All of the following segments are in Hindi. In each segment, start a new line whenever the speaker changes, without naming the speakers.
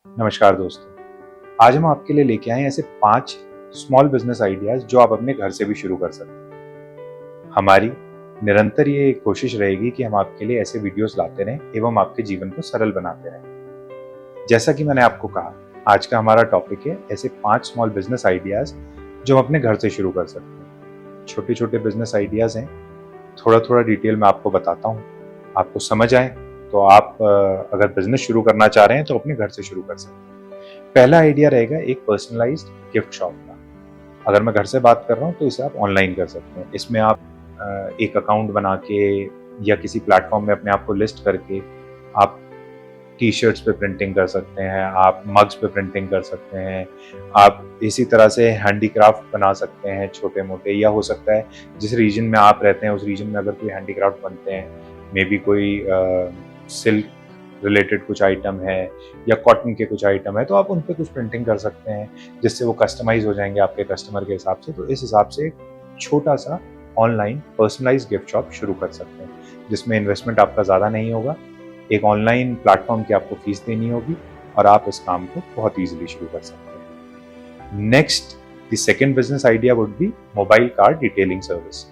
नमस्कार दोस्तों, आज हम आपके लिए लेके आए हैं ऐसे 5 स्मॉल बिजनेस आइडियाज जो आप अपने घर से भी शुरू कर सकते हैं। हमारी निरंतर ये कोशिश रहेगी कि हम आपके लिए ऐसे वीडियोस लाते रहें एवं आपके जीवन को सरल बनाते रहें। जैसा कि मैंने आपको कहा, आज का हमारा टॉपिक है ऐसे 5 स्मॉल बिजनेस आइडियाज जो हम अपने घर से शुरू कर सकते हैं। छोटे छोटे बिजनेस आइडियाज हैं, थोड़ा थोड़ा डिटेल में आपको बताता हूँ। आपको समझ आए तो आप अगर बिजनेस शुरू करना चाह रहे हैं तो अपने घर से शुरू कर सकते हैं। पहला आइडिया रहेगा एक पर्सनलाइज्ड गिफ्ट शॉप का। अगर मैं घर से बात कर रहा हूँ तो इसे आप ऑनलाइन कर सकते हैं। इसमें आप एक अकाउंट बना के या किसी प्लेटफॉर्म में अपने आप को लिस्ट करके आप टी शर्ट्स पे प्रिंटिंग कर सकते हैं, आप मग्स पे प्रिंटिंग कर सकते हैं, आप इसी तरह से हैंडीक्राफ्ट बना सकते हैं छोटे मोटे, या हो सकता है जिस रीजन में आप रहते हैं उस रीजन में अगर कोई हैंडीक्राफ्ट बनते हैं, मे बी कोई सिल्क रिलेटेड कुछ आइटम है या कॉटन के कुछ आइटम है, तो आप उन पे कुछ प्रिंटिंग कर सकते हैं जिससे वो कस्टमाइज हो जाएंगे आपके कस्टमर के हिसाब से। तो इस हिसाब से एक छोटा सा ऑनलाइन पर्सनलाइज गिफ्ट शॉप शुरू कर सकते हैं जिसमें इन्वेस्टमेंट आपका ज़्यादा नहीं होगा। एक ऑनलाइन प्लेटफॉर्म की आपको फीस देनी होगी और आप इस काम को बहुत ईजिली शुरू कर सकते हैं। Next, the second business idea would B mobile car detailing service.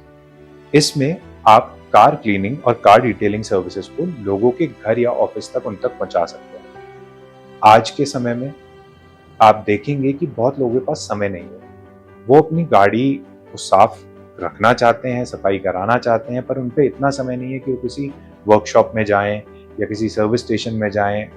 इसमें आप कार क्लीनिंग और कार डिटेलिंग सर्विसेज को लोगों के घर या ऑफिस तक उन तक पहुंचा सकते हैं। आज के समय में आप देखेंगे कि बहुत लोगों के पास समय नहीं है। वो अपनी गाड़ी को साफ रखना चाहते हैं, सफाई कराना चाहते हैं, पर उन पे इतना समय नहीं है कि वो किसी वर्कशॉप में जाएं या किसी सर्विस स्टेशन में जाएं,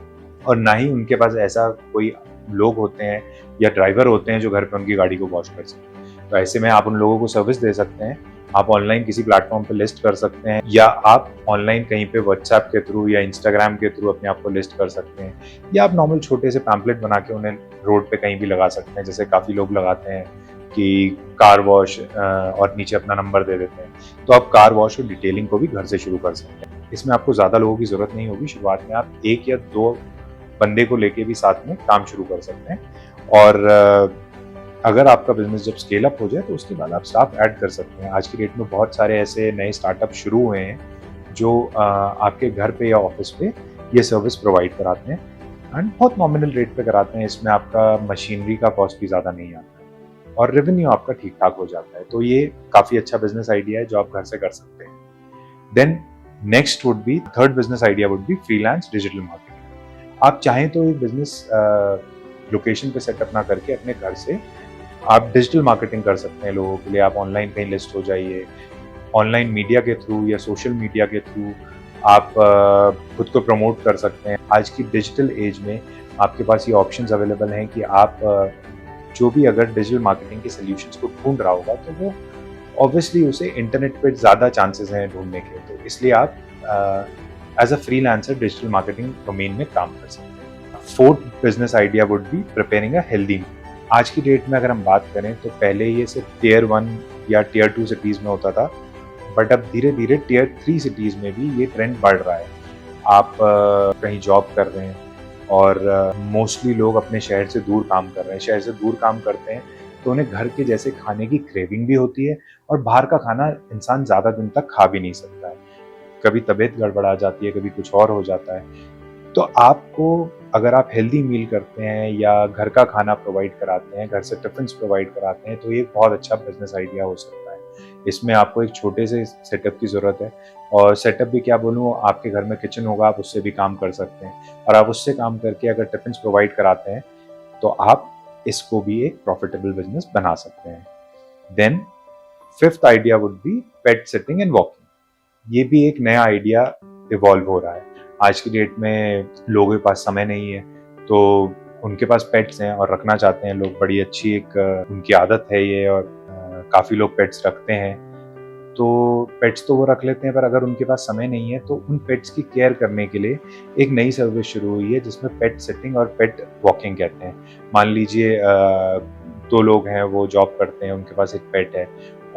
और ना ही उनके पास ऐसा कोई लोग होते हैं या ड्राइवर होते हैं जो घर पे उनकी गाड़ी को वॉश कर सकें। तो ऐसे में आप उन लोगों को सर्विस दे सकते हैं। आप ऑनलाइन किसी प्लेटफॉर्म पे लिस्ट कर सकते हैं, या आप ऑनलाइन कहीं पे व्हाट्सएप के थ्रू या इंस्टाग्राम के थ्रू अपने आप को लिस्ट कर सकते हैं, या आप नॉर्मल छोटे से पैम्पलेट बना के उन्हें रोड पे कहीं भी लगा सकते हैं, जैसे काफ़ी लोग लगाते हैं कि कार वॉश और नीचे अपना नंबर दे देते हैं। तो आप कार वॉश और डिटेलिंग को भी घर से शुरू कर सकते हैं। इसमें आपको ज़्यादा लोगों की ज़रूरत नहीं होगी। शुरुआत में आप 1 या 2 बंदे को लेके भी साथ में काम शुरू कर सकते हैं, और अगर आपका बिजनेस जब स्केल अप हो जाए तो उसके बाद आप स्टाफ ऐड कर सकते हैं। आज की डेट में बहुत सारे ऐसे नए स्टार्टअप शुरू हुए हैं जो आपके घर पे या ऑफिस पे ये सर्विस प्रोवाइड कराते हैं, एंड बहुत नॉमिनल रेट पे कराते हैं। इसमें आपका मशीनरी का कॉस्ट भी ज़्यादा नहीं आता है और रेवेन्यू आपका ठीक ठाक हो जाता है। तो ये काफ़ी अच्छा बिजनेस आइडिया है जो आप घर से कर सकते हैं। Then next would be, third business idea would be freelance digital marketing. आप चाहें तो एक बिजनेस लोकेशन पे सेटअप ना करके अपने घर से आप डिजिटल मार्केटिंग कर सकते हैं लोगों के लिए। आप ऑनलाइन कहीं लिस्ट हो जाइए, ऑनलाइन मीडिया के थ्रू या सोशल मीडिया के थ्रू आप खुद को प्रमोट कर सकते हैं। आज की डिजिटल एज में आपके पास ये ऑप्शंस अवेलेबल हैं कि आप जो भी अगर डिजिटल मार्केटिंग के सोल्यूशंस को ढूंढ रहा होगा तो वो ऑब्वियसली उसे इंटरनेट पे ज़्यादा चांसेस हैं ढूंढने के, तो इसलिए आप as a freelancer digital marketing domain में काम कर सकते हैं। Fourth business idea would be preparing a healthy. आज की डेट में अगर हम बात करें तो पहले ये सिर्फ टियर 1 या टियर 2 सिटीज़ में होता था, बट अब धीरे धीरे टियर 3 सिटीज़ में भी ये ट्रेंड बढ़ रहा है। आप कहीं जॉब कर रहे हैं और मोस्टली लोग अपने शहर से दूर काम कर रहे हैं। शहर से दूर काम करते हैं तो उन्हें घर के जैसे खाने की क्रेविंग भी होती है, और बाहर का खाना इंसान ज़्यादा दिन तक खा भी नहीं सकता है। कभी तबीयत गड़बड़ा जाती है, कभी कुछ और हो जाता है। तो आपको, अगर आप हेल्दी मील करते हैं या घर का खाना प्रोवाइड कराते हैं, घर से टिफिन्स प्रोवाइड कराते हैं, तो ये बहुत अच्छा बिजनेस आइडिया हो सकता है। इसमें आपको एक छोटे से सेटअप की ज़रूरत है, और सेटअप भी क्या बोलूँ, आपके घर में किचन होगा, आप उससे भी काम कर सकते हैं, और आप उससे काम करके अगर टिफिन्स प्रोवाइड कराते हैं तो आप इसको भी एक प्रॉफिटेबल बिजनेस बना सकते हैं। Then fifth idea would be pet sitting and walking. ये भी एक नया आइडिया इवॉल्व हो रहा है। आज की डेट में लोगों के पास समय नहीं है, तो उनके पास पेट्स हैं और रखना चाहते हैं लोग। बड़ी अच्छी एक उनकी आदत है ये, और काफ़ी लोग पेट्स रखते हैं। तो पेट्स तो वो रख लेते हैं, पर अगर उनके पास समय नहीं है तो उन पेट्स की केयर करने के लिए एक नई सर्विस शुरू हुई है जिसमें पेट सिटिंग और पेट वॉकिंग कहते हैं। मान लीजिए 2 लोग हैं, वो जॉब करते हैं, उनके पास एक पेट है,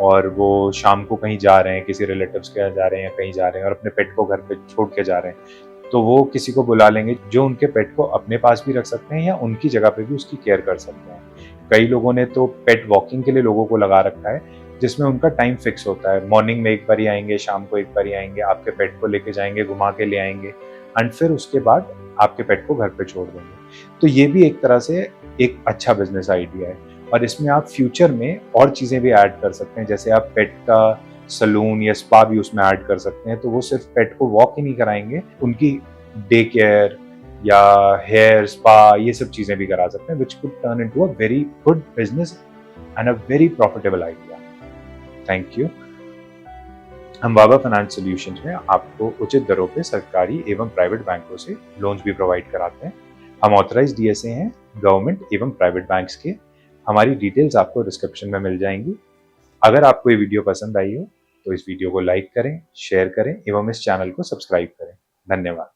और वो शाम को कहीं जा रहे हैं, किसी रिलेटिव्स के यहाँ जा रहे हैं या कहीं जा रहे हैं, और अपने पेट को घर पे छोड़ के जा रहे हैं। तो वो किसी को बुला लेंगे जो उनके पेट को अपने पास भी रख सकते हैं या उनकी जगह पे भी उसकी केयर कर सकते हैं। कई लोगों ने तो पेट वॉकिंग के लिए लोगों को लगा रखा है, जिसमें उनका टाइम फिक्स होता है। मॉर्निंग में एक बार ही आएंगे, शाम को एक बार ही आएंगे, आपके पेट को लेके जाएंगे, घुमा के ले आएंगे, एंड फिर उसके बाद आपके पेट को घर पे छोड़ देंगे। तो ये भी एक तरह से एक अच्छा बिजनेस आइडिया है और इसमें आप फ्यूचर में और चीज़ें भी ऐड कर सकते हैं, जैसे आप पेट का सलून या स्पा भी उसमें ऐड कर सकते हैं। तो वो सिर्फ पेट को वॉक ही नहीं कराएंगे, उनकी डे केयर या हेयर स्पा ये सब चीज़ें भी करा सकते हैं, which could turn into a very good business and a very profitable idea. Thank you. हम बाबा फाइनेंस सॉल्यूशंस में आपको उचित दरों पे सरकारी एवं प्राइवेट बैंकों से लोन्स भी प्रोवाइड कराते हैं। हम ऑथराइज्ड डीएसए हैं गवर्नमेंट एवं प्राइवेट बैंक्स के। हमारी डिटेल्स आपको डिस्क्रिप्शन में मिल जाएंगी। अगर आपको ये वीडियो पसंद आई हो तो इस वीडियो को लाइक करें, शेयर करें एवं इस चैनल को सब्सक्राइब करें। धन्यवाद।